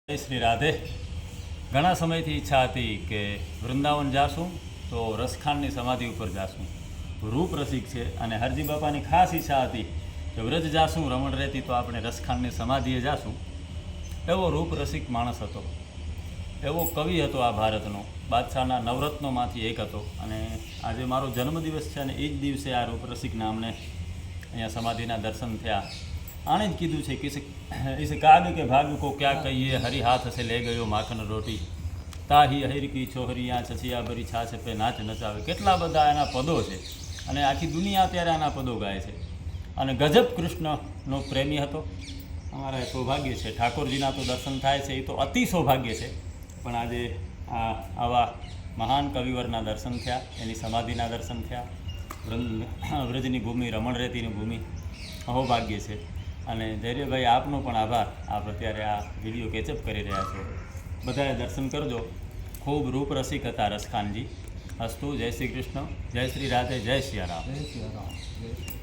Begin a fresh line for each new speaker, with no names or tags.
જય શ્રી રાધે. ઘણા સમયથી ઈચ્છા હતી કે વૃંદાવન જાશું તો રસખાનની સમાધિ ઉપર જાશું. રૂપ રસિક છે અને હરજી બાપાની ખાસ ઈચ્છા હતી કે વ્રજ જાશું રમણ રહેતી તો આપણે રસખાનની સમાધિએ જાશું. એવો રૂપ રસિક માણસ હતો, એવો કવિ હતો આ ભારતનો, બાદશાહના નવરત્નોમાંથી એક હતો. અને આજે મારો જન્મદિવસ છે અને એ જ દિવસે આ રૂપ રસિકના અમને અહીંયા સમાધિના દર્શન થયા. આણે જ કીધું છે કે इस काग के भाग को क्या कहिए, हरी हाथ से ले गयो माखन रोटी, તાહી અહિર કી છોહરિયા છછિયા ભરી છાછ પે નાચ નચાવે. કેટલા બધા એના પદો છે અને આખી દુનિયા અત્યારે આના પદો ગાય છે. અને ગજબ કૃષ્ણનો પ્રેમી હતો. અમારા સૌભાગ્ય છે, ઠાકોરજીના તો દર્શન થાય છે, એ તો અતિ સૌભાગ્ય છે. પણ આજે આવા મહાન કવિવરના દર્શન થયા, એની સમાધિના દર્શન થયા. વ્રજની ભૂમિ, રમણ રેતીની ભૂમિ અહોભાગ્ય છે. અને ધૈર્યભાઈ આપનો પણ આભાર. આપ અત્યારે આ વિડીયો કેચઅપ કરી રહ્યા છો. બધાએ દર્શન કરજો. ખૂબ રૂપ રસિક હતા રસખાનજી. અસ્તુ. જય શ્રી કૃષ્ણ, જય શ્રી રાધે, જય સિયારામ.
જય સિયારામ.